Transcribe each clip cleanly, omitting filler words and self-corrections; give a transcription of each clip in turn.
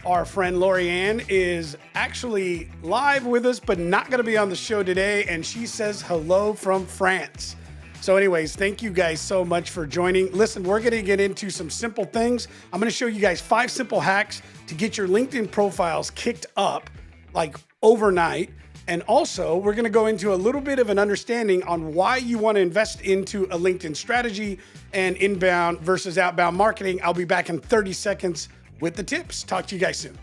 Our friend Laurie-Ann is actually live with us, but not going to be on the show today. And she says hello from France. So anyways, thank you guys so much for joining. Listen, we're going to get into some simple things. I'm going to show you guys 5 simple hacks to get your LinkedIn profiles kicked up like overnight. And also, we're going to go into a little bit of an understanding on why you want to invest into a LinkedIn strategy and inbound versus outbound marketing. I'll be back in 30 seconds with the tips. Talk to you guys soon.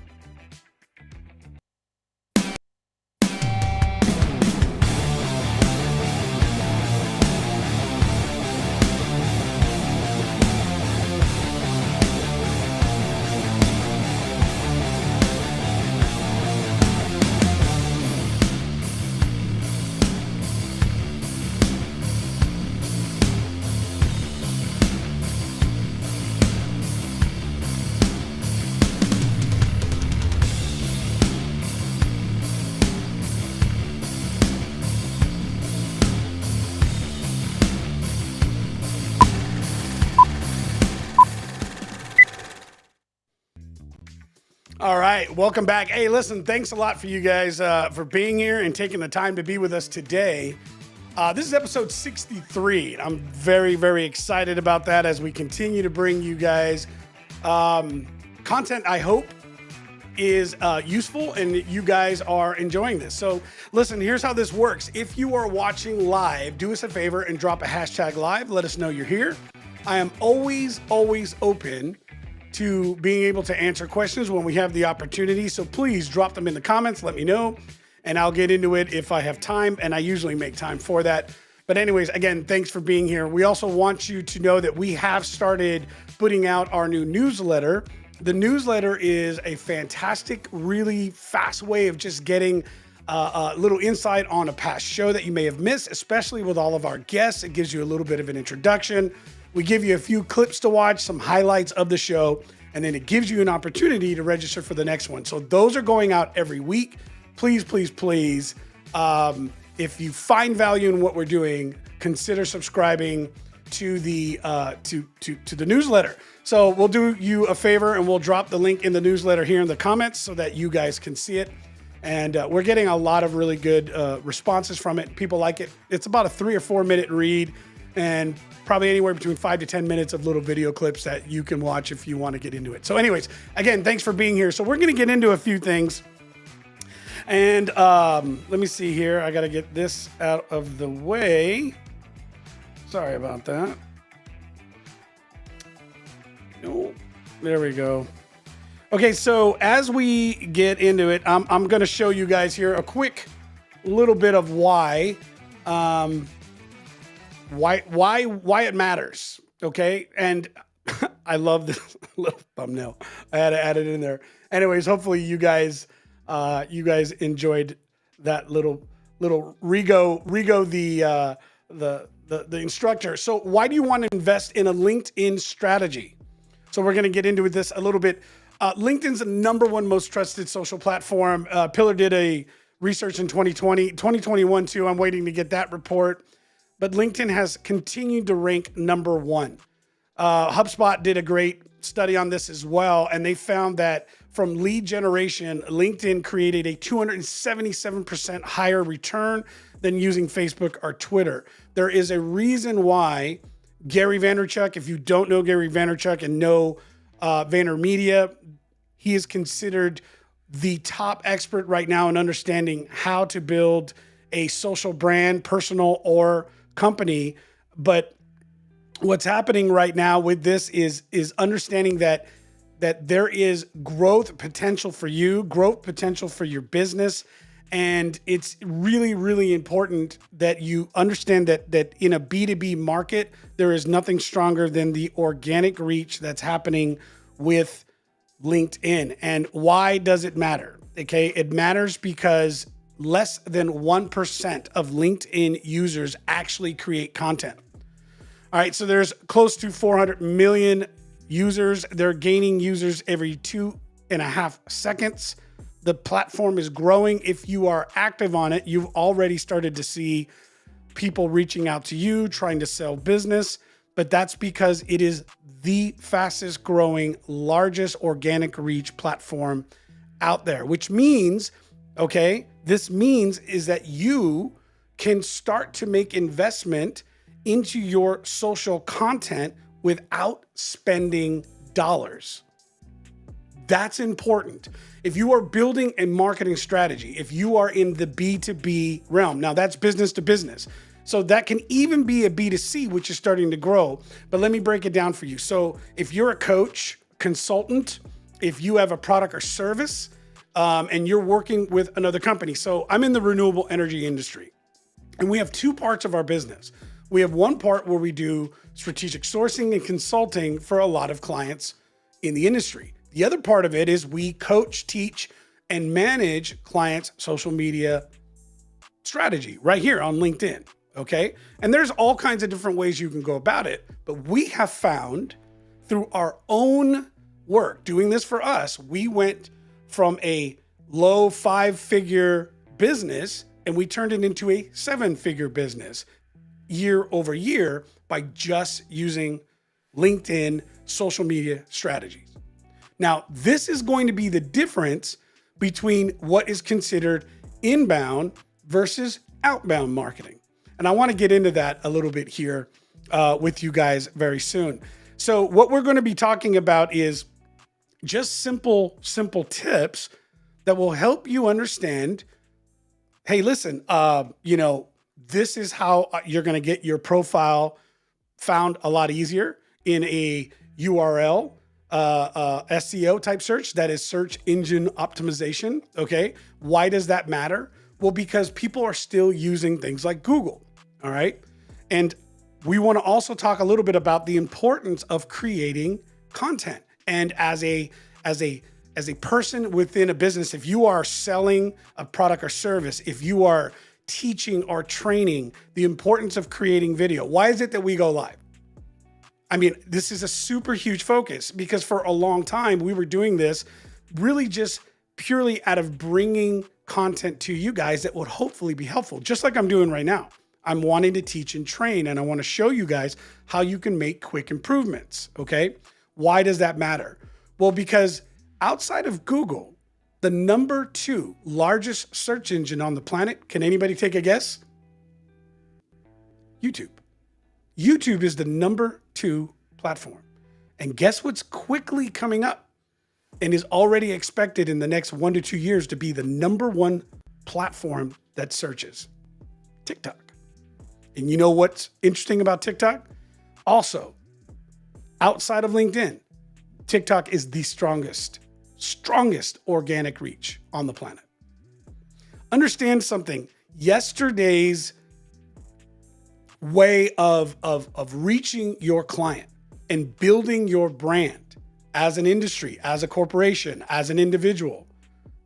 All right, welcome back. Hey, listen, thanks a lot for you guys for being here and taking the time to be with us today. This is episode 63. I'm very, very excited about that as we continue to bring you guys content I hope is useful and you guys are enjoying this. So listen, here's how this works. If you are watching live, do us a favor and drop a hashtag live. Let us know you're here. I am always open to being able to answer questions when we have the opportunity. So please drop them in the comments, let me know, and I'll get into it if I have time, and I usually make time for that. But anyways, again, thanks for being here. We also want you to know that we have started putting out our new newsletter. The newsletter is a fantastic, really fast way of just getting a little insight on a past show that you may have missed, especially with all of our guests. It gives you a little bit of an introduction. We give you a few clips to watch, some highlights of the show, and then it gives you an opportunity to register for the next one. So those are going out every week. Please, if you find value in what we're doing, consider subscribing to the to the newsletter. So we'll do you a favor and we'll drop the link in the newsletter here in the comments so that you guys can see it. And we're getting a lot of really good responses from it. People like it. It's about a 3 or 4 minute read, and probably anywhere between 5 to 10 minutes of little video clips that you can watch if you want to get into it. So anyways, again, thanks for being here. So we're going to get into a few things. And let me see here. I got to get this out of the way. Sorry about that. No, there we go. Okay, so as we get into it, I'm going to show you guys here a quick little bit of why it matters. Okay. And I love this little thumbnail. I had to add it in there. Anyways, hopefully you guys enjoyed that little Rigo, the instructor. So why do you want to invest in a LinkedIn strategy? So we're going to get into this a little bit. LinkedIn's the number one most trusted social platform. Pillar did a research in 2021 too. I'm waiting to get that report. But LinkedIn has continued to rank number one. HubSpot did a great study on this as well, and they found that from lead generation, LinkedIn created a 277% higher return than using Facebook or Twitter. There is a reason why Gary Vaynerchuk, if you don't know Gary Vaynerchuk and know VaynerMedia, he is considered the top expert right now in understanding how to build a social brand, personal or company. But what's happening right now with this is understanding that there is growth potential for you, growth potential for your business. And it's really, really important that you understand that in a B2B market, there is nothing stronger than the organic reach that's happening with LinkedIn. And why does it matter? Okay, it matters because less than 1% of LinkedIn users actually create content. All right, so there's close to 400 million users. They're gaining users every 2.5 seconds. The platform is growing. If you are active on it, you've already started to see people reaching out to you, trying to sell business. but that's because it is the fastest growing, largest organic reach platform out there, which means, okay, this means is that you can start to make investment into your social content without spending dollars. That's important. If you are building a marketing strategy, if you are in the B2B realm, now that's business to business. So that can even be a B2C, which is starting to grow. But let me break it down for you. So if you're a coach, consultant, if you have a product or service, and you're working with another company. So I'm in the renewable energy industry, and we have two parts of our business. We have one part where we do strategic sourcing and consulting for a lot of clients in the industry. The other part of it is we coach, teach, and manage clients' social media strategy right here on LinkedIn, okay? And there's all kinds of different ways you can go about it, but we have found through our own work, doing this for us, we went from a low 5-figure business and we turned it into a 7-figure business year over year by just using LinkedIn social media strategies. Now, this is going to be the difference between what is considered inbound versus outbound marketing. And I want to get into that a little bit here with you guys very soon. So what we're going to be talking about is just simple tips that will help you understand, hey, listen, this is how you're going to get your profile found a lot easier in a URL, SEO type search, that is search engine optimization. Okay. Why does that matter? Well, because people are still using things like Google. All right. And we want to also talk a little bit about the importance of creating content. And as a person within a business, if you are selling a product or service, if you are teaching or training, the importance of creating video. Why is it that we go live? I mean, this is a super huge focus because for a long time we were doing this really just purely out of bringing content to you guys that would hopefully be helpful, just like I'm doing right now. I'm wanting to teach and train, and I want to show you guys how you can make quick improvements. Okay. Why does that matter? Well, because outside of Google, the number 2 largest search engine on the planet, can anybody take a guess? YouTube. YouTube is the number 2 platform. And guess what's quickly coming up and is already expected in the next 1 to 2 years to be the number 1 platform that searches? TikTok. And you know what's interesting about TikTok? Also, outside of LinkedIn, TikTok is the strongest organic reach on the planet. Understand something. Yesterday's way of reaching your client and building your brand as an industry, as a corporation, as an individual,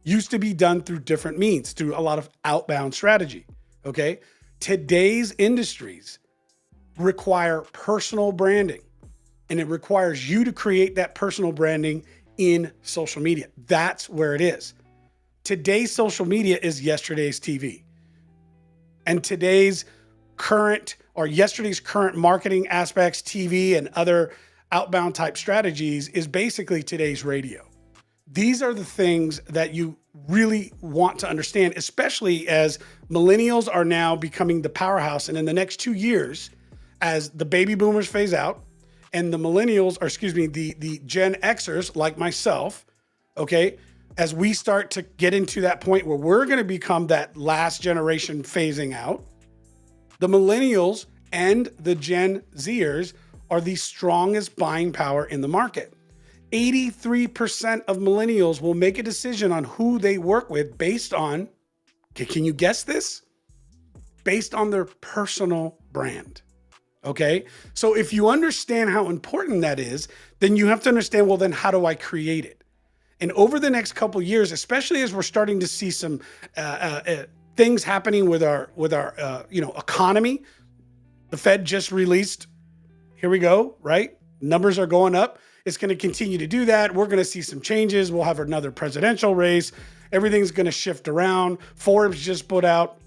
used to be done through different means, through a lot of outbound strategy. Okay. Today's industries require personal branding, and it requires you to create that personal branding in social media. That's where it is. Today's social media is yesterday's TV. And yesterday's current marketing aspects, TV and other outbound type strategies is basically today's radio. These are the things that you really want to understand, especially as millennials are now becoming the powerhouse. And in the next 2 years, as the baby boomers phase out and the the Gen Xers like myself, okay, as we start to get into that point where we're going to become that last generation phasing out, the millennials and the Gen Zers are the strongest buying power in the market. 83% of millennials will make a decision on who they work with based on, can you guess this? Based on their personal brand. Okay. So if you understand how important that is, then you have to understand, well, then how do I create it? And over the next couple of years, especially as we're starting to see some things happening with our economy, the Fed just released, here we go, right? Numbers are going up. It's going to continue to do that. We're going to see some changes. We'll have another presidential race. Everything's going to shift around. Forbes just put out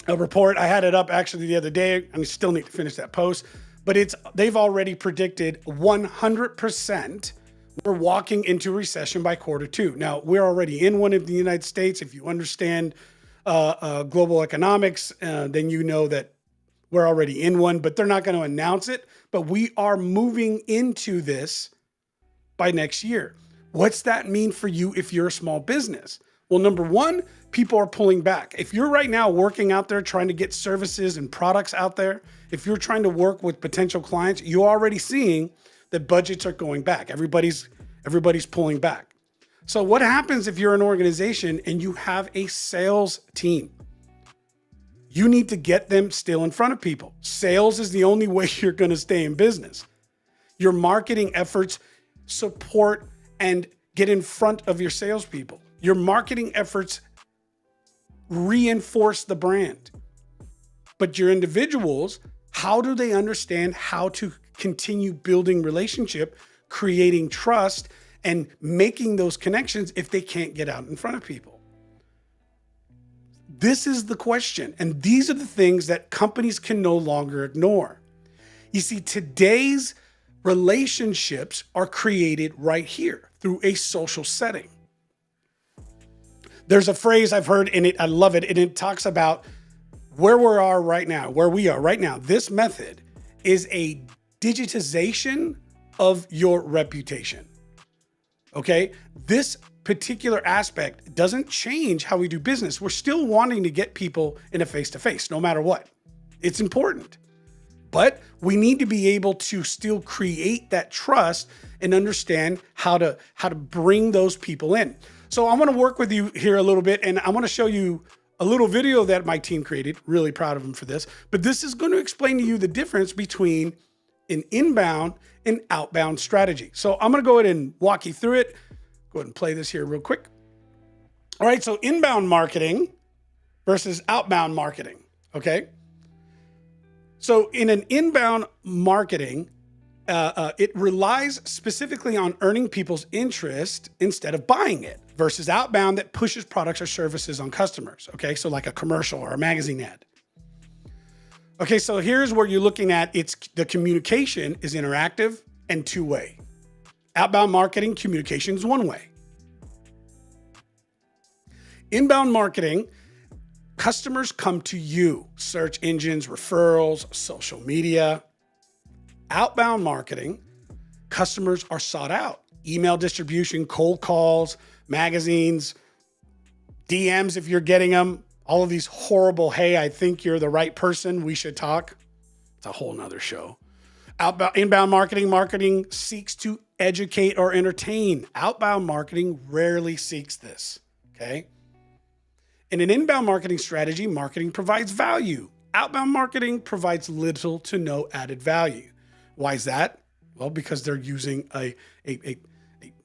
a report. I had it up actually the other day. I still need to finish that post. but they've already predicted 100% we're walking into recession by Q2. Now, we're already in one in the United States. If you understand global economics, then you know that we're already in one, but they're not going to announce it. But we are moving into this by next year. What's that mean for you if you're a small business? Well, number one, people are pulling back. If you're right now working out there trying to get services and products out there, if you're trying to work with potential clients, you're already seeing that budgets are going back. Everybody's pulling back. So what happens if you're an organization and you have a sales team? You need to get them still in front of people. Sales is the only way you're going to stay in business. Your marketing efforts support and get in front of your salespeople. Your marketing efforts reinforce the brand. But your individuals, how do they understand how to continue building relationship, creating trust, and making those connections if they can't get out in front of people? This is the question. And these are the things that companies can no longer ignore. You see, today's relationships are created right here through a social setting. There's a phrase I've heard in it, I love it, and it talks about where we are right now. This method is a digitization of your reputation. Okay? This particular aspect doesn't change how we do business. We're still wanting to get people in a face-to-face, no matter what. It's important. But we need to be able to still create that trust and understand how to bring those people in. So I want to work with you here a little bit, and I want to show you a little video that my team created. Really proud of them for this. But this is going to explain to you the difference between an inbound and outbound strategy. So I'm going to go ahead and walk you through it. Go ahead and play this here real quick. All right, so inbound marketing versus outbound marketing, okay? So in an inbound marketing, it relies specifically on earning people's interest instead of buying it, versus outbound that pushes products or services on customers, okay? So like a commercial or a magazine ad. Okay, so here's where you're looking at, the communication is interactive and two-way. Outbound marketing, communication is one way. Inbound marketing, customers come to you, search engines, referrals, social media. Outbound marketing, customers are sought out, email distribution, cold calls, magazines, DMs if you're getting them, all of these horrible, hey, I think you're the right person, we should talk. It's a whole nother show. Inbound marketing seeks to educate or entertain. Outbound marketing rarely seeks this, okay? In an inbound marketing strategy, marketing provides value. Outbound marketing provides little to no added value. Why is that? Well, because they're using a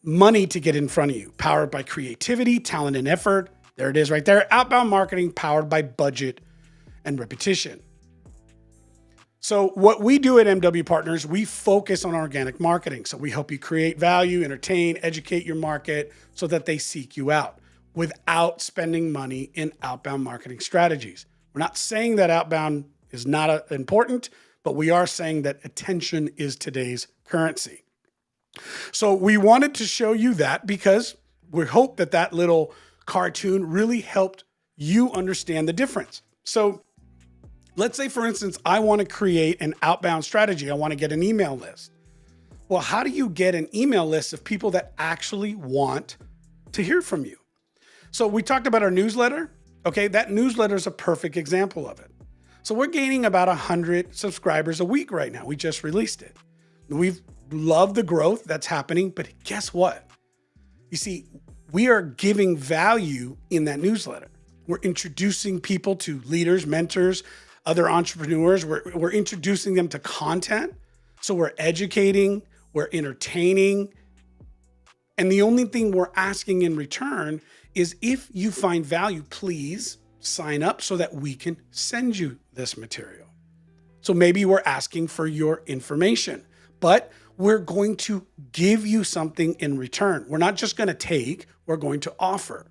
money to get in front of you, powered by creativity, talent, and effort. There it is right there. Outbound marketing powered by budget and repetition. So what we do at MW Partners, we focus on organic marketing. So we help you create value, entertain, educate your market so that they seek you out without spending money in outbound marketing strategies. We're not saying that outbound is not important, but we are saying that attention is today's currency. So we wanted to show you that because we hope that that little cartoon really helped you understand the difference. So let's say, for instance, I want to create an outbound strategy. I want to get an email list. Well, how do you get an email list of people that actually want to hear from you? So we talked about our newsletter. Okay, that newsletter is a perfect example of it. So we're gaining about 100 subscribers a week right now. We just released it. We've loved the growth that's happening, but guess what? You see, we are giving value in that newsletter. We're introducing people to leaders, mentors, other entrepreneurs. We're introducing them to content. So we're educating, we're entertaining. And the only thing we're asking in return is if you find value, please sign up so that we can send you this material. So maybe we're asking for your information, but we're going to give you something in return. We're not just going to take, we're going to offer.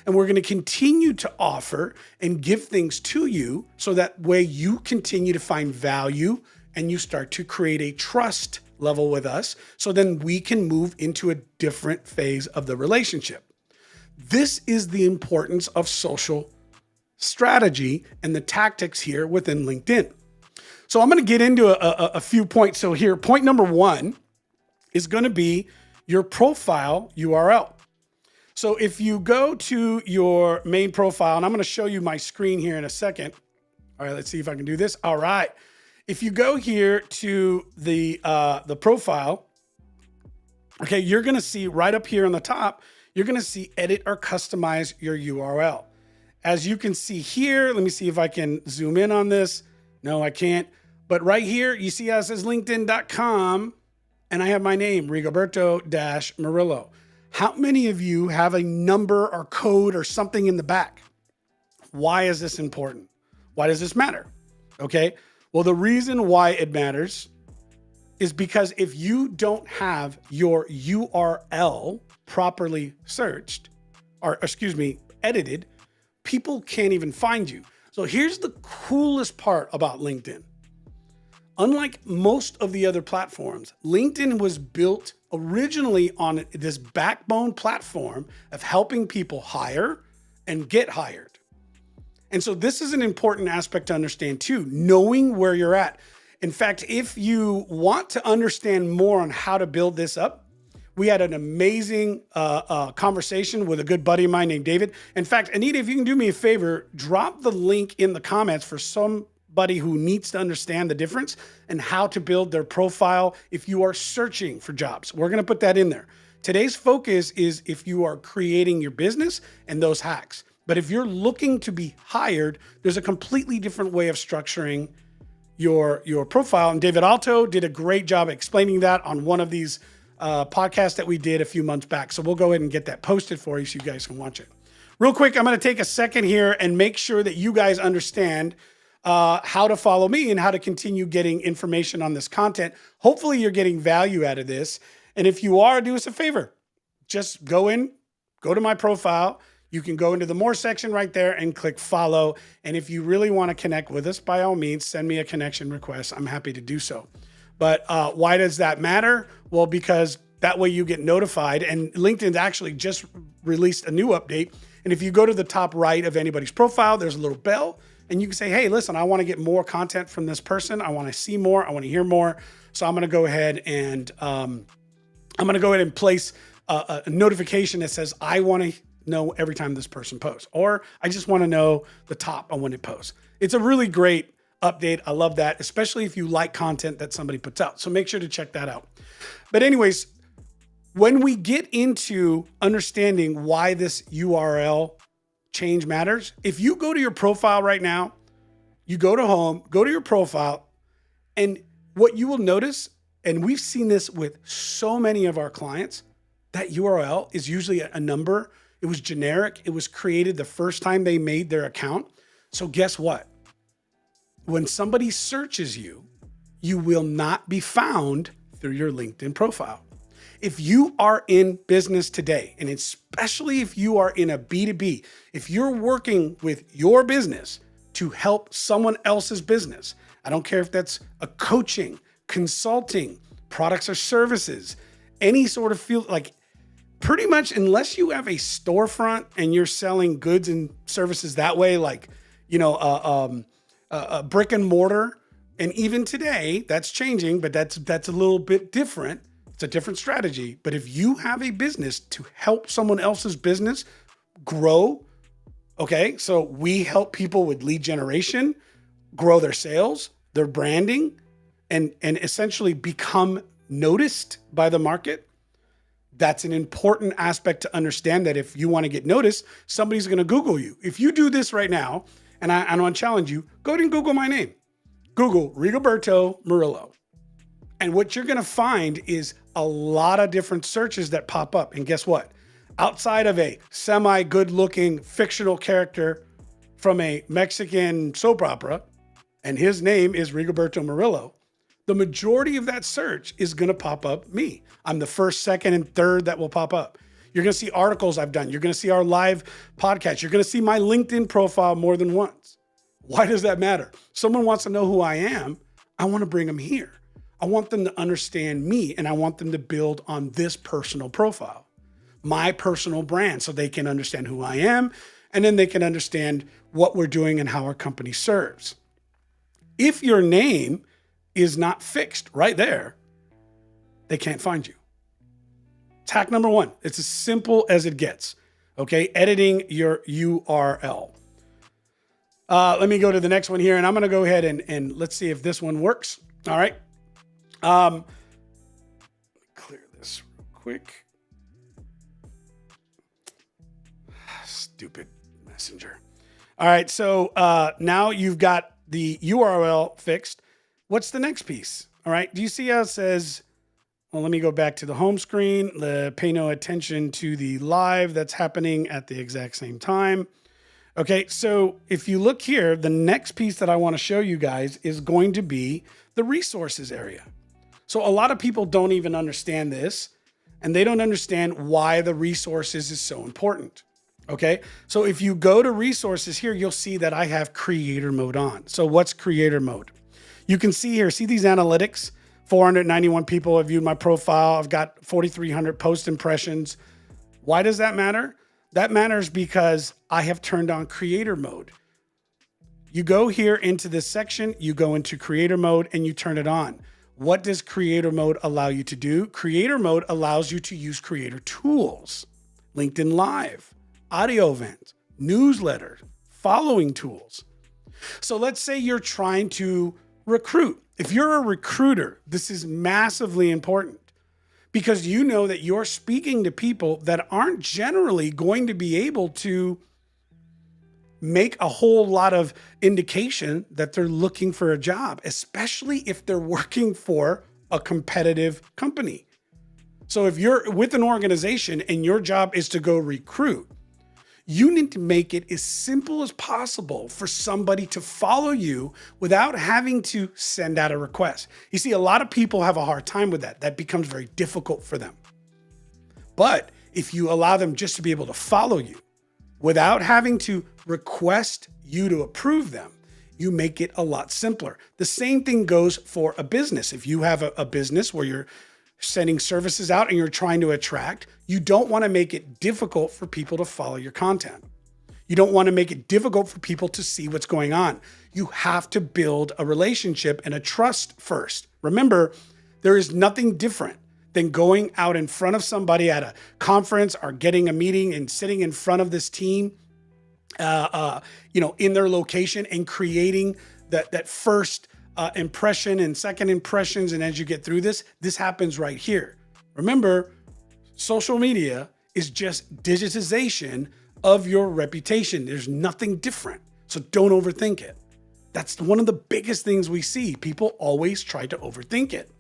And we're going to continue to offer and give things to you so that way you continue to find value, and you start to create a trust level with us. So then we can move into a different phase of the relationship. This is the importance of social strategy and the tactics here within LinkedIn. So I'm going to get into a few points. So here, point number one is going to be your profile URL. So if you go to your main profile, and I'm going to show you my screen here in a second. All right, let's see if I can do this. All right. If you go here to the profile, okay, you're going to see right up here on the top, you're going to see edit or customize your URL. As you can see here, let me see if I can zoom in on this. No, I can't. But right here, you see how it says linkedin.com, and I have my name, Rigoberto-Murillo. How many of you have a number or code or something in the back? Why is this important? Why does this matter? Okay. Well, the reason why it matters is because if you don't have your URL properly searched, or edited, people can't even find you. So here's the coolest part about LinkedIn. Unlike most of the other platforms, LinkedIn was built originally on this backbone platform of helping people hire and get hired. And so this is an important aspect to understand too, knowing where you're at. In fact, if you want to understand more on how to build this up, we had an amazing conversation with a good buddy of mine named David. In fact, Anita, if you can do me a favor, drop the link in the comments for somebody who needs to understand the difference and how to build their profile if you are searching for jobs. We're going to put that in there. Today's focus is if you are creating your business and those hacks. But if you're looking to be hired, there's a completely different way of structuring your profile. And David Alto did a great job explaining that on one of these podcasts that we did a few months back. So we'll go ahead and get that posted for you so you guys can watch it. Real quick, I'm going to take a second here and make sure that you guys understand how to follow me and how to continue getting information on this content. Hopefully you're getting value out of this. And if you are, do us a favor. Just go to my profile. You can go into the more section right there and click follow. And if you really want to connect with us, by all means, send me a connection request. I'm happy to do so. But why does that matter? Well, because that way you get notified. And LinkedIn actually just released a new update. And if you go to the top right of anybody's profile, there's a little bell. And you can say, hey, listen, I want to get more content from this person. I want to see more. I want to hear more. So I'm going to go ahead and place a notification that says, I want to know every time this person posts, or I just want to know the top on when it posts. It's a really great update. I love that, especially if you like content that somebody puts out. So make sure to check that out. But anyways, when we get into understanding why this URL change matters, if you go to your profile right now, you go to home, go to your profile, and what you will notice, and we've seen this with so many of our clients, that URL is usually a number. It was generic. It was created the first time they made their account. So guess what? When somebody searches you, you will not be found through your LinkedIn profile. If you are in business today, and especially if you are in a B2B, if you're working with your business to help someone else's business, I don't care if that's a coaching, consulting, products or services, any sort of field, like pretty much unless you have a storefront and you're selling goods and services that way, like, a brick and mortar. And even today that's changing, but that's a little bit different. It's a different strategy. But if you have a business to help someone else's business grow, okay, so we help people with lead generation, grow their sales, their branding, and essentially become noticed by the market. That's an important aspect to understand, that if you want to get noticed, somebody's going to Google you. If you do this right now, and I want to challenge you, go ahead and Google my name. Google Rigoberto Murillo. And what you're going to find is a lot of different searches that pop up. And guess what? Outside of a semi-good looking fictional character from a Mexican soap opera, and his name is Rigoberto Murillo, the majority of that search is going to pop up me. I'm the first, second, and third that will pop up. You're going to see articles I've done. You're going to see our live podcast. You're going to see my LinkedIn profile more than once. Why does that matter? Someone wants to know who I am. I want to bring them here. I want them to understand me, and I want them to build on this personal profile, my personal brand, so they can understand who I am, and then they can understand what we're doing and how our company serves. If your name is not fixed right there, they can't find you. It's hack number one. It's as simple as it gets. Okay, editing your URL. Let me go to the next one here, and I'm going to go ahead and let's see if this one works. All right. Clear this real quick. Stupid messenger. All right, so now you've got the URL fixed. What's the next piece? All right, do you see how it says, well, let me go back to the home screen. Pay no attention to the live that's happening at the exact same time. Okay, so if you look here, the next piece that I want to show you guys is going to be the resources area. So a lot of people don't even understand this, and they don't understand why the resources is so important. Okay, so if you go to resources here, you'll see that I have creator mode on. So what's creator mode? You can see here, see these analytics? 491 people have viewed my profile. I've got 4,300 post impressions. Why does that matter? That matters because I have turned on creator mode. You go here into this section, you go into creator mode and you turn it on. What does creator mode allow you to do? Creator mode allows you to use creator tools, LinkedIn Live, audio events, newsletters, following tools. So let's say you're trying to recruit. If you're a recruiter, this is massively important because you know that you're speaking to people that aren't generally going to be able to make a whole lot of indication that they're looking for a job, especially if they're working for a competitive company. So if you're with an organization and your job is to go recruit, you need to make it as simple as possible for somebody to follow you without having to send out a request. You see, a lot of people have a hard time with that. That becomes very difficult for them. But if you allow them just to be able to follow you without having to request you to approve them, you make it a lot simpler. The same thing goes for a business. If you have a business where you're sending services out and you're trying to attract, you don't want to make it difficult for people to follow your content. You don't want to make it difficult for people to see what's going on. You have to build a relationship and a trust first. Remember, there is nothing different than going out in front of somebody at a conference or getting a meeting and sitting in front of this team, in their location and creating that first impression and second impressions. And as you get through this happens right here. Remember, social media is just digitization of your reputation. There's nothing different. So don't overthink it. That's one of the biggest things we see. People always try to overthink it.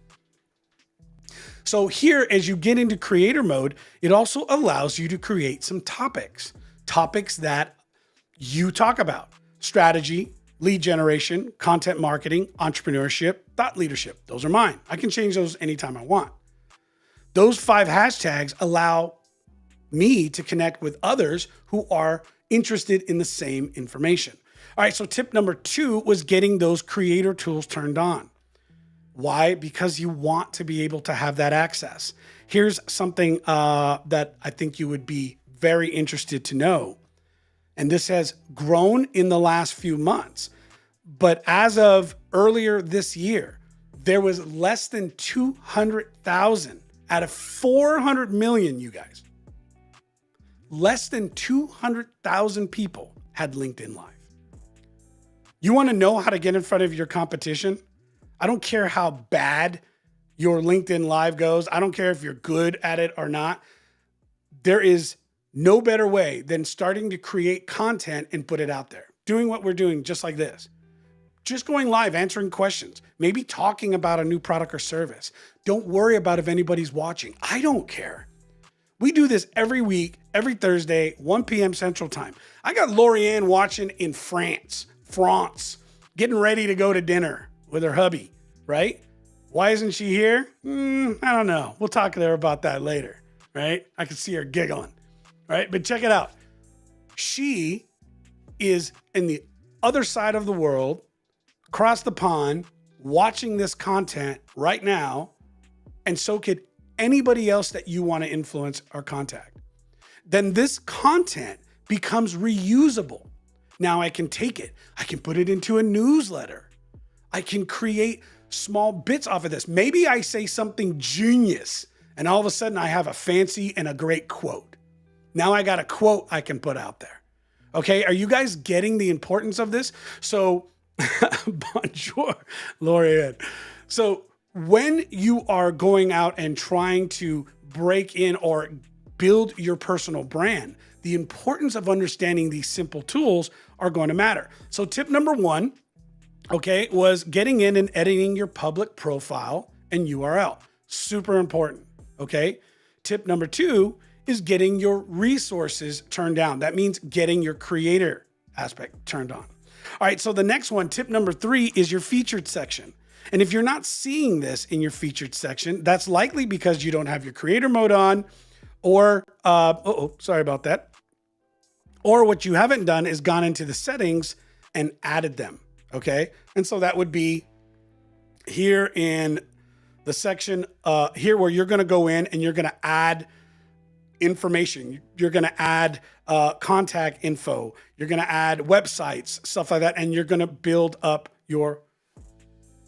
So here, as you get into creator mode, it also allows you to create some topics that you talk about: strategy, lead generation, content marketing, entrepreneurship, thought leadership. Those are mine. I can change those anytime I want. Those 5 hashtags allow me to connect with others who are interested in the same information. All right, so tip number 2 was getting those creator tools turned on. Why? Because you want to be able to have that access. Here's something that I think you would be very interested to know. And this has grown in the last few months. But as of earlier this year, there was less than 200,000 out of 400 million, you guys. Less than 200,000 people had LinkedIn Live. You want to know how to get in front of your competition? I don't care how bad your LinkedIn Live goes. I don't care if you're good at it or not. There is no better way than starting to create content and put it out there. Doing what we're doing just like this. Just going live, answering questions, maybe talking about a new product or service. Don't worry about if anybody's watching. I don't care. We do this every week, every Thursday, 1 p.m. Central Time. I got Laurie-Ann watching in France, getting ready to go to dinner with her hubby, right? Why isn't she here? I don't know. We'll talk to her about that later, right? I can see her giggling, right? But check it out. She is in the other side of the world, across the pond, watching this content right now, and so could anybody else that you want to influence or contact. Then this content becomes reusable. Now I can take it, I can put it into a newsletter. I can create small bits off of this. Maybe I say something genius and all of a sudden I have a fancy and a great quote. Now I got a quote I can put out there. Okay, are you guys getting the importance of this? So, bonjour, Laurie-Ann. So when you are going out and trying to break in or build your personal brand, the importance of understanding these simple tools are going to matter. So tip number one, okay, was getting in and editing your public profile and URL. Super important, okay? Tip number two is getting your resources turned down. That means getting your creator aspect turned on. All right, so the next one, tip number three, is your featured section. And if you're not seeing this in your featured section, that's likely because you don't have your creator mode on, or, sorry about that. Or what you haven't done is gone into the settings and added them, okay? And so that would be here in the section here where you're gonna go in and you're gonna add information. You're gonna add contact info. You're gonna add websites, stuff like that, and you're gonna build up your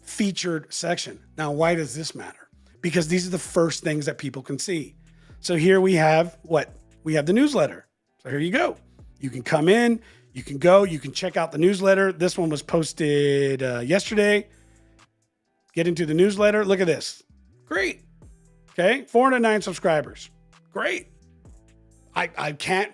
featured section. Now, why does this matter? Because these are the first things that people can see. So here we have what? We have the newsletter. So here you go. You can come in, you can go, you can check out the newsletter. This one was posted yesterday. Get into the newsletter. Look at this. Great. Okay. 409 subscribers. Great. I can't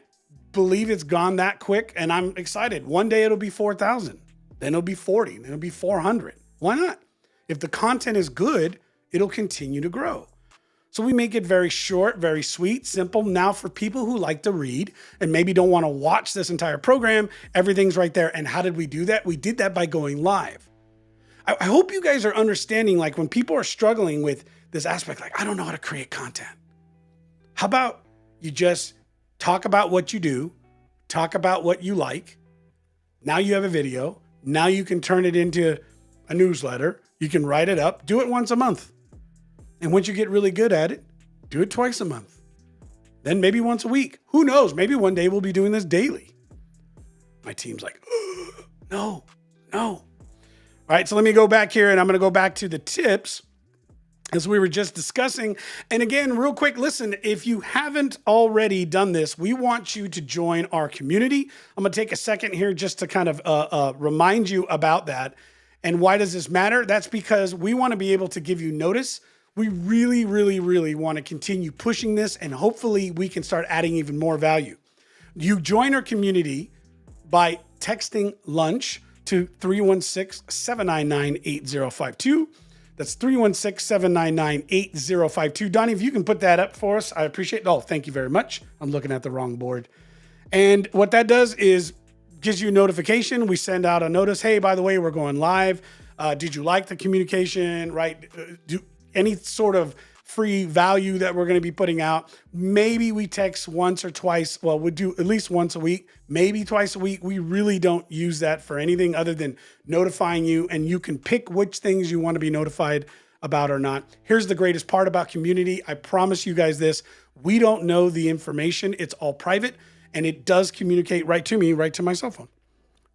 believe it's gone that quick, and I'm excited. One day it'll be 4,000. Then it'll be 40. Then it'll be 400. Why not? If the content is good, it'll continue to grow. So we make it very short, very sweet, simple. Now for people who like to read and maybe don't want to watch this entire program, everything's right there. And how did we do that? We did that by going live. I hope you guys are understanding, like when people are struggling with this aspect, like, I don't know how to create content. How about you just talk about what you do, talk about what you like. Now you have a video. Now you can turn it into a newsletter. You can write it up, do it once a month. And once you get really good at it, do it twice a month. Then maybe once a week. Who knows? Maybe one day we'll be doing this daily. My team's like, no. All right, so let me go back here and I'm gonna go back to the tips as we were just discussing. And again, real quick, listen, if you haven't already done this, we want you to join our community. I'm gonna take a second here just to kind of remind you about that. And why does this matter? That's because we wanna be able to give you notice. We really, really, really want to continue pushing this, and hopefully we can start adding even more value. You join our community by texting lunch to 316-799-8052. That's 316-799-8052. Donnie, if you can put that up for us, I appreciate it. Oh, thank you very much. I'm looking at the wrong board. And what that does is gives you a notification. We send out a notice. Hey, by the way, we're going live. Did you like the communication, right? Any sort of free value that we're going to be putting out. Maybe we text once or twice. Well, we'll do at least once a week, maybe twice a week. We really don't use that for anything other than notifying you, and you can pick which things you want to be notified about or not. Here's the greatest part about community. I promise you guys this. We don't know the information. It's all private, and it does communicate right to me, right to my cell phone.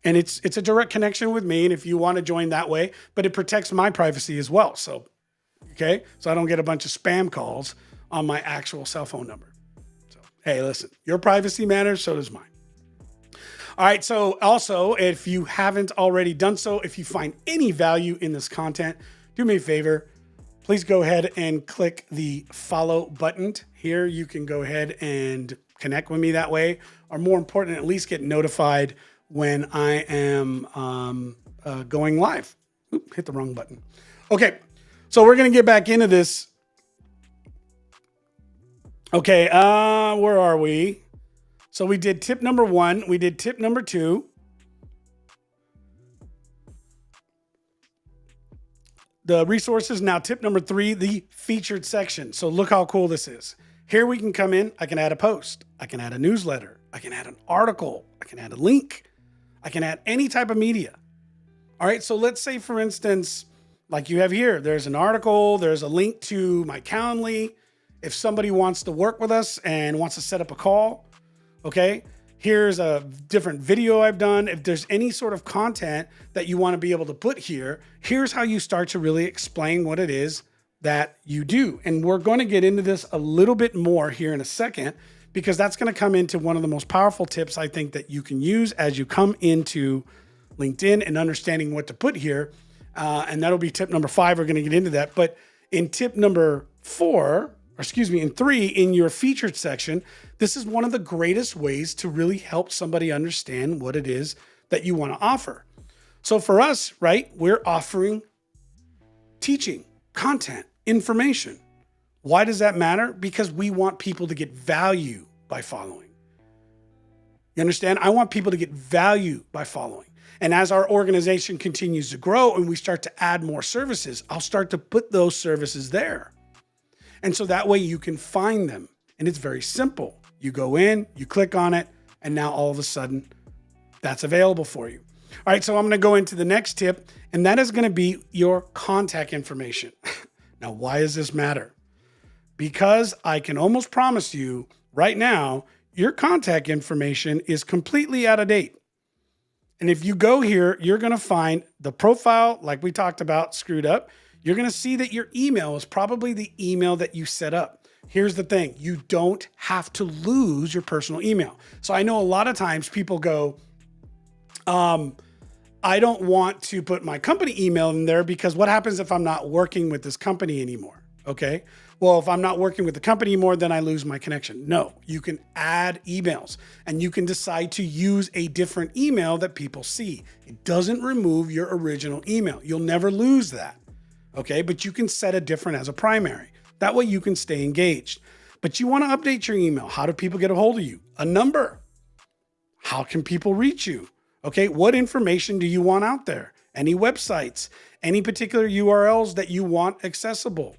And it's a direct connection with me. And if you want to join that way, but it protects my privacy as well. So okay, so I don't get a bunch of spam calls on my actual cell phone number. So, hey, listen, your privacy matters, so does mine. All right, so also, if you haven't already done so, if you find any value in this content, do me a favor, please go ahead and click the follow button. Here, you can go ahead and connect with me that way, or more important, at least get notified when I am going live. Oop, hit the wrong button. Okay. So we're going to get back into this. Okay, where are we? So we did tip number one. We did tip number two. The resources. Now tip number three, the featured section. So look how cool this is. Here we can come in. I can add a post. I can add a newsletter. I can add an article. I can add a link. I can add any type of media. All right, so let's say, for instance, like you have here. There's an article, there's a link to my Calendly. If somebody wants to work with us and wants to set up a call, okay, here's a different video I've done. If there's any sort of content that you want to be able to put here, here's how you start to really explain what it is that you do. And we're going to get into this a little bit more here in a second, because that's going to come into one of the most powerful tips I think that you can use as you come into LinkedIn and understanding what to put here. And that'll be tip number 5. We're going to get into that. But in tip number 3, in your featured section, this is one of the greatest ways to really help somebody understand what it is that you want to offer. So for us, right, we're offering teaching, content, information. Why does that matter? Because we want people to get value by following. You understand? I want people to get value by following. And as our organization continues to grow and we start to add more services, I'll start to put those services there. And so that way you can find them. And it's very simple. You go in, you click on it, and now all of a sudden that's available for you. All right, so I'm going to go into the next tip, and that is going to be your contact information. Now, why does this matter? Because I can almost promise you right now, your contact information is completely out of date. And if you go here, you're going to find the profile, like we talked about, screwed up. You're going to see that your email is probably the email that you set up. Here's the thing. You don't have to lose your personal email. So I know a lot of times people go, I don't want to put my company email in there because what happens if I'm not working with this company anymore? Okay. Well, if I'm not working with the company anymore, then I lose my connection. No, you can add emails and you can decide to use a different email that people see. It doesn't remove your original email. You'll never lose that. Okay, but you can set a different as a primary. That way you can stay engaged. But you want to update your email. How do people get a hold of you? A number. How can people reach you? Okay, what information do you want out there? Any websites? Any particular URLs that you want accessible?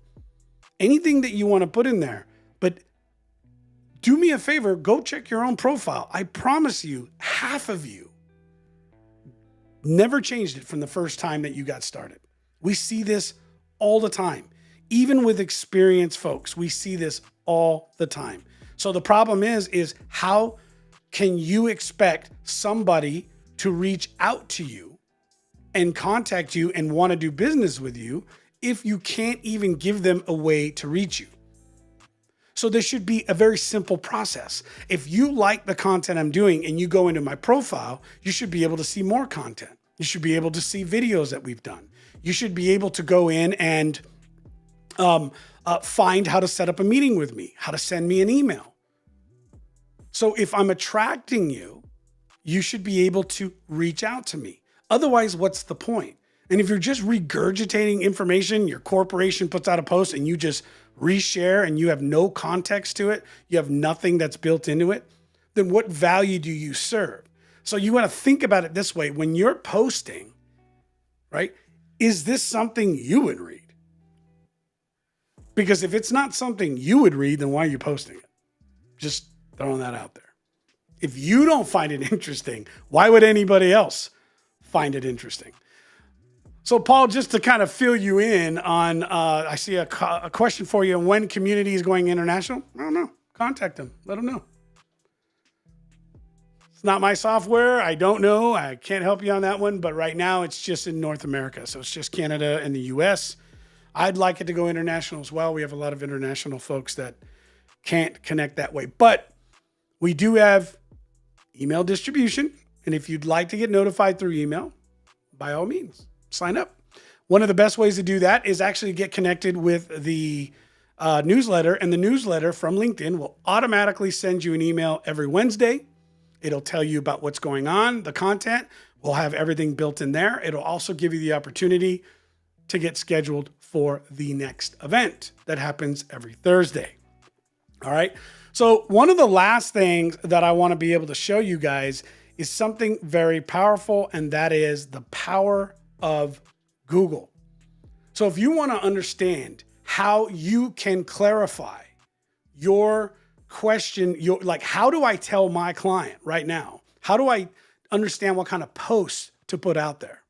Anything that you want to put in there. But do me a favor, go check your own profile. I promise you, half of you never changed it from the first time that you got started. We see this all the time. Even with experienced folks, we see this all the time. So the problem is how can you expect somebody to reach out to you and contact you and want to do business with you if you can't even give them a way to reach you? So this should be a very simple process. If you like the content I'm doing and you go into my profile, you should be able to see more content. You should be able to see videos that we've done. You should be able to go in and find how to set up a meeting with me, how to send me an email. So if I'm attracting you, you should be able to reach out to me. Otherwise, what's the point? And if you're just regurgitating information, your corporation puts out a post and you just reshare and you have no context to it, you have nothing that's built into it, then what value do you serve? So you want to think about it this way. When you're posting, right, is this something you would read? Because if it's not something you would read, then why are you posting it? Just throwing that out there. If you don't find it interesting, why would anybody else find it interesting? So Paul, just to kind of fill you in on, I see a question for you. When community is going international? I don't know. Contact them. Let them know. It's not my software. I don't know. I can't help you on that one. But right now it's just in North America. So it's just Canada and the US. I'd like it to go international as well. We have a lot of international folks that can't connect that way. But we do have email distribution. And if you'd like to get notified through email, by all means, sign up. One of the best ways to do that is actually get connected with the newsletter. And the newsletter from LinkedIn will automatically send you an email every Wednesday. It'll tell you about what's going on, the content. We'll have everything built in there. It'll also give you the opportunity to get scheduled for the next event that happens every Thursday. All right. So one of the last things that I want to be able to show you guys is something very powerful, and that is the power of Google. So if you want to understand how you can clarify your question, like, how do I tell my client right now? How do I understand what kind of posts to put out there?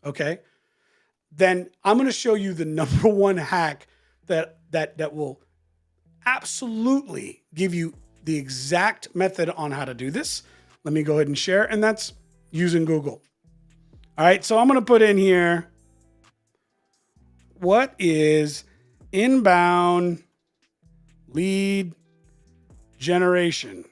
Okay. then I'm going to show you the number one hack that will absolutely give you the exact method on how to do this. Let me go ahead and share, and that's using Google. All right, so I'm going to put in here, what is inbound lead generation?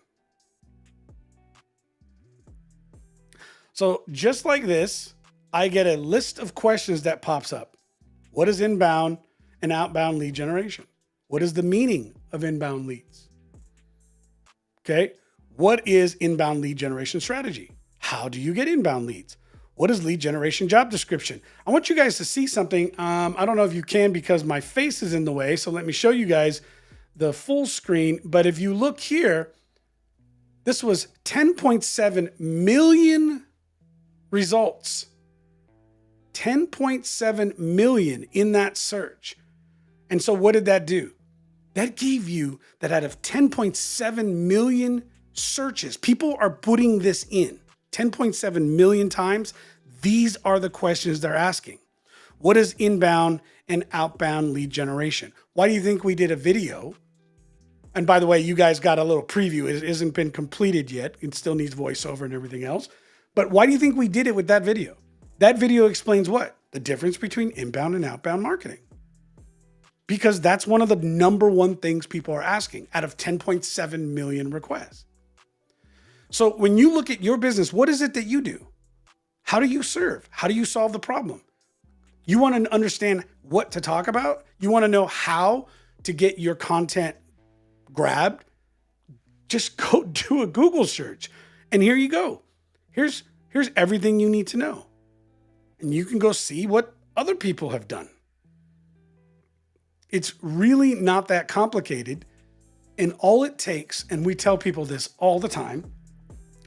So just like this, I get a list of questions that pops up. What is inbound and outbound lead generation? What is the meaning of inbound leads? Okay. What is inbound lead generation strategy? How do you get inbound leads? What is lead generation job description? I want you guys to see something. I don't know if you can because my face is in the way. So let me show you guys the full screen. But if you look here, this was 10.7 million results. 10.7 million in that search. And so what did that do? That gave you that out of 10.7 million searches, people are putting this in 10.7 million times. These are the questions they're asking. What is inbound and outbound lead generation? Why do you think we did a video? And by the way, you guys got a little preview. It hasn't been completed yet. It still needs voiceover and everything else. But why do you think we did it with that video? That video explains what? The difference between inbound and outbound marketing. Because that's one of the number one things people are asking out of 10.7 million requests. So when you look at your business, what is it that you do? How do you serve? How do you solve the problem? You want to understand what to talk about? You want to know how to get your content grabbed? Just go do a Google search. And here you go. Here's everything you need to know. And you can go see what other people have done. It's really not that complicated. And all it takes, and we tell people this all the time,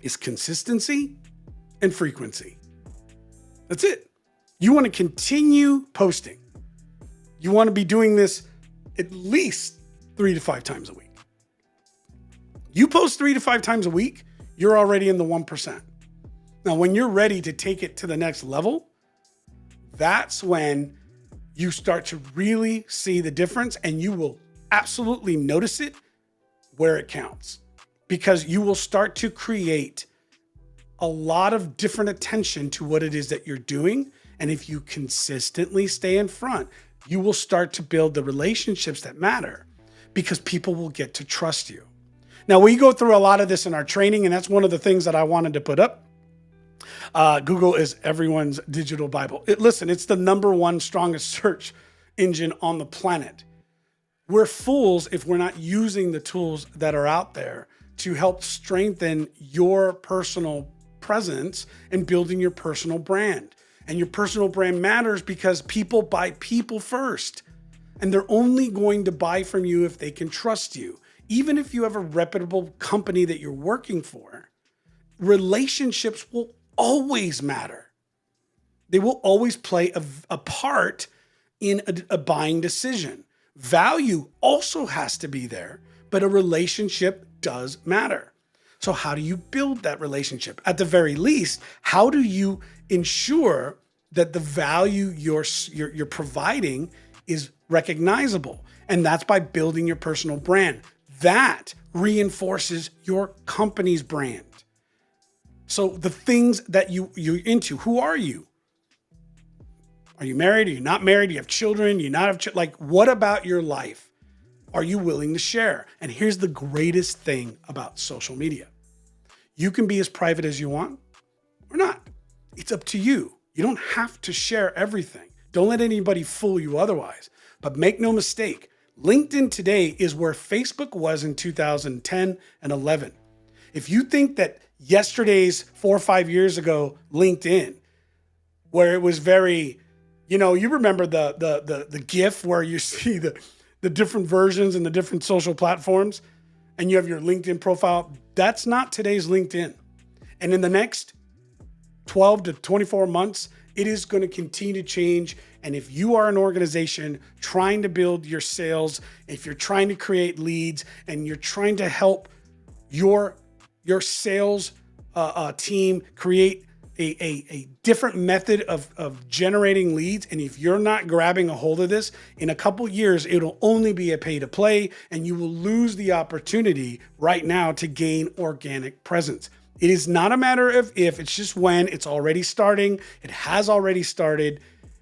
is consistency and frequency. That's it. You want to continue posting. You want to be doing this at least 3 to 5 times a week. You post 3 to 5 times a week, you're already in the 1%. Now, when you're ready to take it to the next level, that's when you start to really see the difference, and you will absolutely notice it where it counts, because you will start to create a lot of different attention to what it is that you're doing. And if you consistently stay in front, you will start to build the relationships that matter, because people will get to trust you. Now, we go through a lot of this in our training, and that's one of the things that I wanted to put up. Google is everyone's digital Bible. Listen, it's the number one strongest search engine on the planet. We're fools if we're not using the tools that are out there to help strengthen your personal presence and building your personal brand. And your personal brand matters because people buy people first. And they're only going to buy from you if they can trust you. Even if you have a reputable company that you're working for, relationships will always matter. They will always play a part in a buying decision. Value also has to be there, but a relationship does matter. So how do you build that relationship? At the very least, how do you ensure that the value you're providing is recognizable? And that's by building your personal brand. That reinforces your company's brand. So the things that you're into, who are you? Are you married? Are you not married? Do you have children? Do you not have children? Like, what about your life are you willing to share? And here's the greatest thing about social media. You can be as private as you want or not. It's up to you. You don't have to share everything. Don't let anybody fool you otherwise. But make no mistake, LinkedIn today is where Facebook was in 2010 and 11. If you think that yesterday's 4 or 5 years ago LinkedIn, where it was very, you remember the GIF where you see the different versions and the different social platforms, and you have your LinkedIn profile. That's not today's LinkedIn. And in the next 12 to 24 months, it is going to continue to change. And if you are an organization trying to build your sales, if you're trying to create leads and you're trying to help your sales team create a different method of generating leads. And if you're not grabbing a hold of this, in a couple years, it'll only be a pay to play, and you will lose the opportunity right now to gain organic presence. It is not a matter of if, it's just when. It's already starting. It has already started.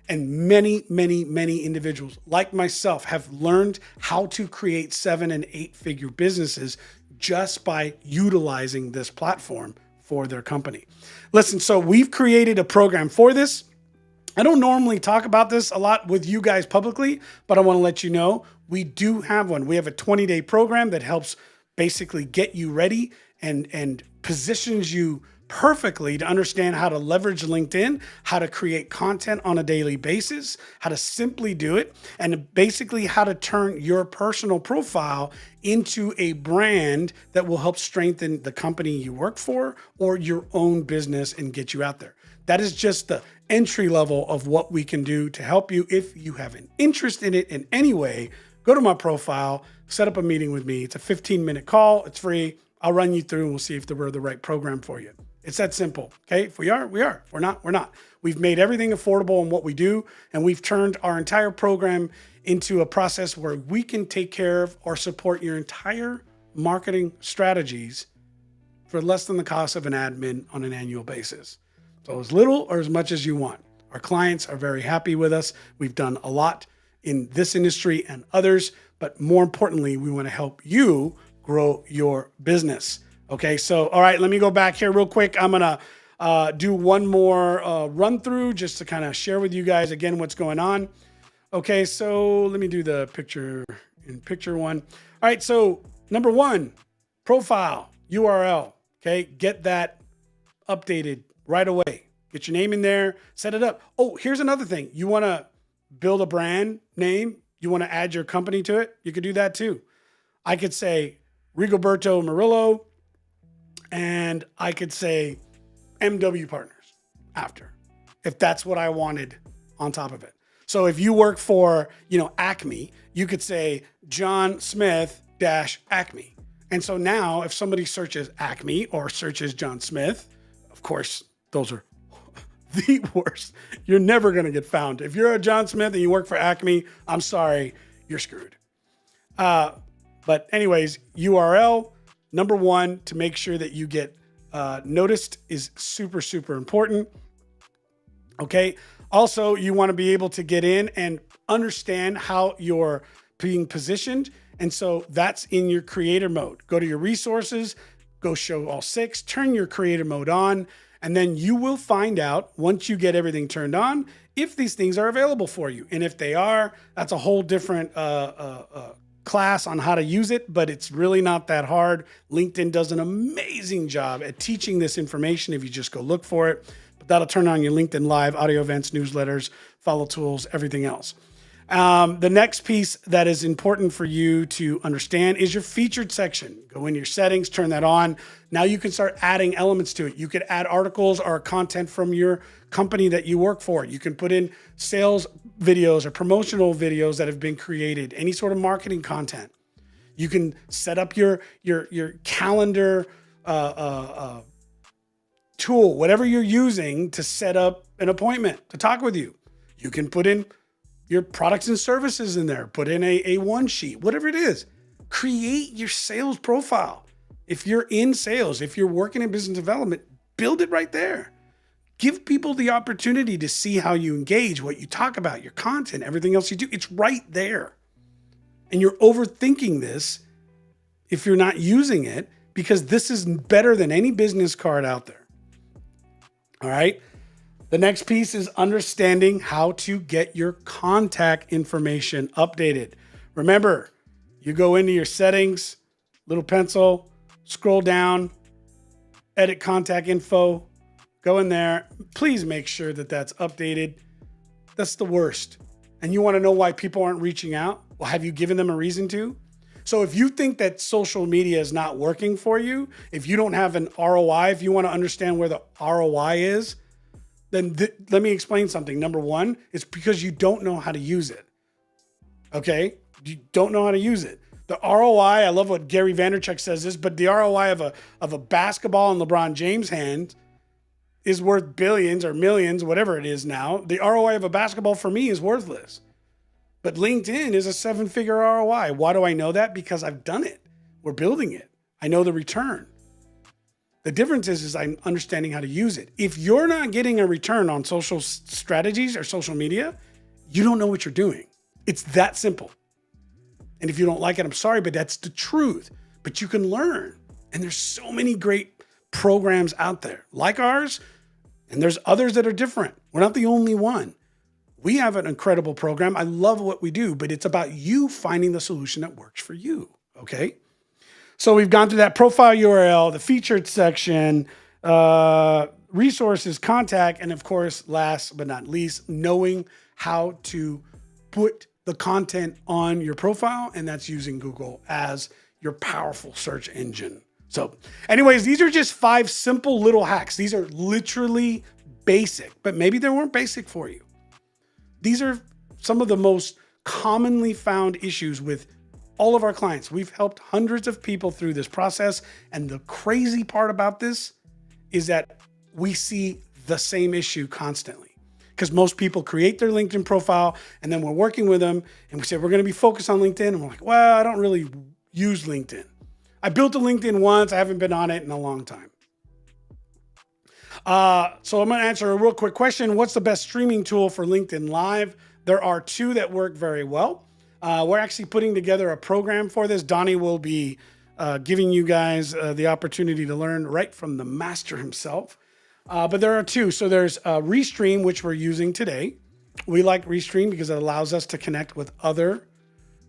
And many, many, many individuals like myself have learned how to create 7- and 8-figure businesses just by utilizing this platform for their company. Listen, so we've created a program for this. I don't normally talk about this a lot with you guys publicly, but I want to let you know we do have one. We have a 20-day program that helps basically get you ready and positions you perfectly to understand how to leverage LinkedIn, how to create content on a daily basis, how to simply do it, and basically how to turn your personal profile into a brand that will help strengthen the company you work for or your own business and get you out there. That is just the entry level of what we can do to help you. If you have an interest in it in any way, go to my profile, set up a meeting with me. It's a 15-minute call. It's free. I'll run you through and we'll see if we're the right program for you. It's that simple. Okay. If we are, we are. If we're not, we're not. We've made everything affordable in what we do. And we've turned our entire program into a process where we can take care of or support your entire marketing strategies for less than the cost of an admin on an annual basis. So as little or as much as you want. Our clients are very happy with us. We've done a lot in this industry and others, but more importantly, we want to help you grow your business. Okay, so, all right, let me go back here real quick. I'm going to do one more run through just to kind of share with you guys again what's going on. Okay, so let me do the picture in picture one. All right, so number one, profile, URL. Okay, get that updated right away. Get your name in there, set it up. Oh, here's another thing. You want to build a brand name? You want to add your company to it? You could do that too. I could say Rigoberto Murillo, and I could say MW Partners after, if that's what I wanted on top of it. So if you work for, Acme, you could say John Smith -Acme. And so now if somebody searches Acme or searches John Smith, of course, those are the worst. You're never going to get found. If you're a John Smith and you work for Acme, I'm sorry, you're screwed. But anyways, URL, number one, to make sure that you get noticed is super, super important. Okay. Also, you want to be able to get in and understand how you're being positioned. And so that's in your creator mode. Go to your resources, go show all 6, turn your creator mode on, and then you will find out once you get everything turned on, if these things are available for you. And if they are, that's a whole different class on how to use it, but it's really not that hard. LinkedIn does an amazing job at teaching this information if you just go look for it. But that'll turn on your LinkedIn Live, audio events, newsletters, follow tools, everything else. The next piece that is important for you to understand is your featured section. Go in your settings, turn that on. Now you can start adding elements to it. You could add articles or content from your company that you work for. You can put in sales videos or promotional videos that have been created, any sort of marketing content. You can set up your calendar tool, whatever you're using to set up an appointment to talk with you. You can put in your products and services in there, put in a one sheet, whatever it is. Create your sales profile. If you're in sales, if you're working in business development, build it right there. Give people the opportunity to see how you engage, what you talk about, your content, everything else you do. It's right there. And you're overthinking this if you're not using it, because this is better than any business card out there. All right. The next piece is understanding how to get your contact information updated. Remember, you go into your settings, little pencil, scroll down, edit contact info, go in there. Please make sure that that's updated. That's the worst. And you want to know why people aren't reaching out? Well, have you given them a reason to? So if you think that social media is not working for you, if you don't have an ROI, if you want to understand where the ROI is, then let me explain something. Number one, it's because you don't know how to use it. Okay? You don't know how to use it. The ROI, I love what Gary Vaynerchuk says this, but the ROI of a basketball in LeBron James' hand is worth billions or millions, whatever it is now. The ROI of a basketball for me is worthless. But LinkedIn is a 7-figure ROI. Why do I know that? Because I've done it. We're building it. I know the return. The difference is I'm understanding how to use it. If you're not getting a return on social strategies or social media, you don't know what you're doing. It's that simple. And if you don't like it, I'm sorry, but that's the truth. But you can learn. And there's so many great programs out there like ours. And there's others that are different. We're not the only one. We have an incredible program. I love what we do, but it's about you finding the solution that works for you. Okay. So we've gone through that profile URL, the featured section, resources, contact, and of course, last but not least, knowing how to put the content on your profile, and that's using Google as your powerful search engine. So anyways, these are just 5 simple little hacks. These are literally basic, but maybe they weren't basic for you. These are some of the most commonly found issues with all of our clients. We've helped hundreds of people through this process. And the crazy part about this is that we see the same issue constantly, because most people create their LinkedIn profile and then we're working with them and we say, we're going to be focused on LinkedIn. And we're like, well, I don't really use LinkedIn. I built a LinkedIn once. I haven't been on it in a long time. So I'm going to answer a real quick question. What's the best streaming tool for LinkedIn Live? There are 2 that work very well. We're actually putting together a program for this. Donnie will be giving you guys the opportunity to learn right from the master himself. But there are 2. So there's Restream, which we're using today. We like Restream because it allows us to connect with other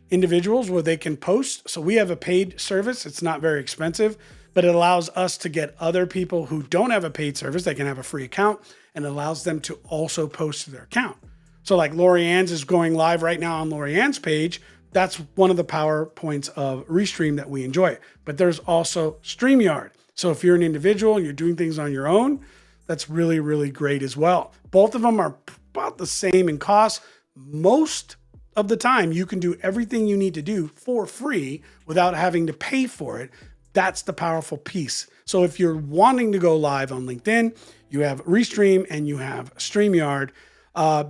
individuals where they can post. So we have a paid service. It's not very expensive, but it allows us to get other people who don't have a paid service. They can have a free account, and it allows them to also post to their account. So like Laurie-Ann's is going live right now on Laurie-Ann's page. That's one of the power points of Restream that we enjoy. But there's also StreamYard. So if you're an individual and you're doing things on your own, that's really, really great as well. Both of them are about the same in cost. Most of the time, you can do everything you need to do for free without having to pay for it. That's the powerful piece. So if you're wanting to go live on LinkedIn, you have Restream and you have StreamYard.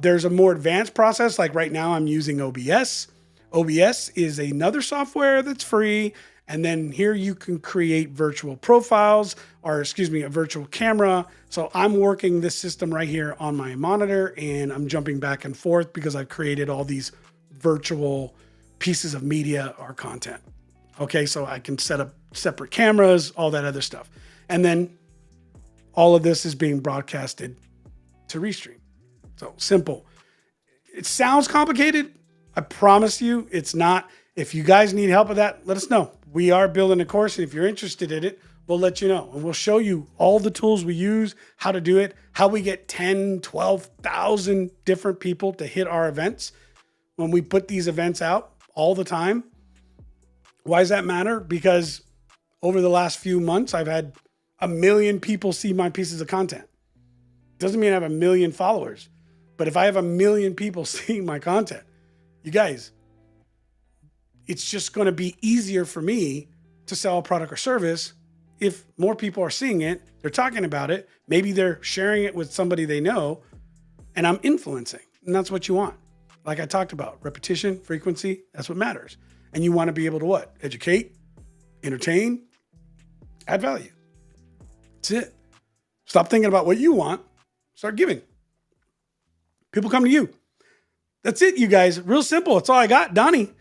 There's a more advanced process. Like right now, I'm using OBS. OBS is another software that's free. And then here you can create virtual profiles, or a virtual camera. So I'm working this system right here on my monitor, and I'm jumping back and forth because I've created all these virtual pieces of media or content. Okay, so I can set up separate cameras, all that other stuff. And then all of this is being broadcasted to Restream. So simple. It sounds complicated. I promise you it's not. If you guys need help with that, let us know. We are building a course, and if you're interested in it, we'll let you know. And we'll show you all the tools we use, how to do it, how we get 10, 12,000 different people to hit our events when we put these events out all the time. Why does that matter? Because over the last few months, I've had 1 million people see my pieces of content. Doesn't mean I have 1 million followers, but if I have 1 million people seeing my content, you guys, it's just going to be easier for me to sell a product or service if more people are seeing it, they're talking about it, maybe they're sharing it with somebody they know, and I'm influencing. And that's what you want. Like I talked about, repetition, frequency, that's what matters. And you want to be able to what? Educate, entertain, add value. That's it. Stop thinking about what you want. Start giving. People come to you. That's it, you guys. Real simple. That's all I got. Donnie,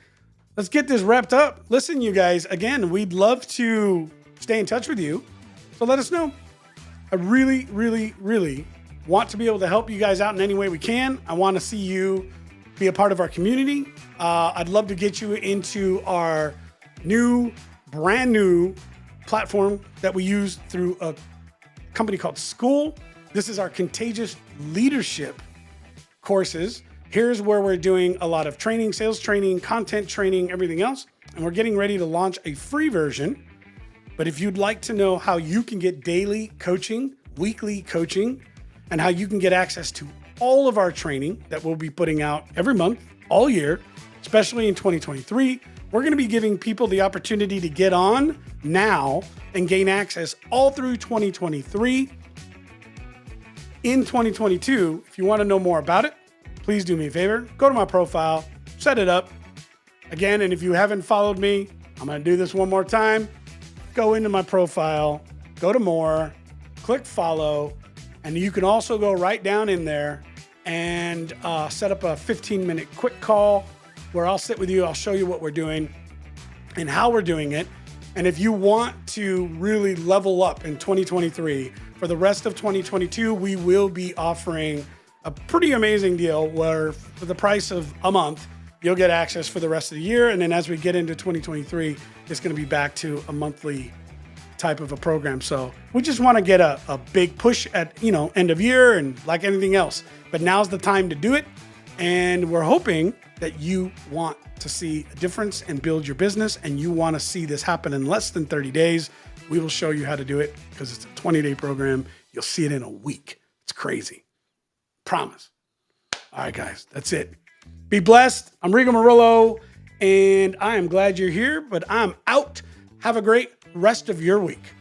let's get this wrapped up. Listen, you guys, again, we'd love to stay in touch with you. So let us know. I really, really, really want to be able to help you guys out in any way we can. I want to see you be a part of our community. I'd love to get you into our brand new platform that we use through a company called School. This is our contagious leadership courses. Here's where we're doing a lot of training, sales training, content training, everything else. And we're getting ready to launch a free version. But if you'd like to know how you can get daily coaching, weekly coaching, and how you can get access to all of our training that we'll be putting out every month, all year, especially in 2023, we're going to be giving people the opportunity to get on now and gain access all through 2023. in 2022. If you want to know more about it, please do me a favor. Go to my profile, set it up. Again, and if you haven't followed me, I'm going to do this one more time. Go into my profile, go to more, click follow, and you can also go right down in there and set up a 15-minute quick call where I'll sit with you. I'll show you what we're doing and how we're doing it. And if you want to really level up in 2023, for the rest of 2022, we will be offering a pretty amazing deal where for the price of a month, you'll get access for the rest of the year. And then as we get into 2023, it's going to be back to a monthly type of a program. So we just want to get a big push at, end of year and like anything else. But now's the time to do it. And we're hoping that you want to see a difference and build your business, and you want to see this happen in less than 30 days. We will show you how to do it because it's a 20-day program. You'll see it in a week. It's crazy. Promise. All right, guys, that's it. Be blessed. I'm Rigo Murillo, and I am glad you're here, but I'm out. Have a great rest of your week.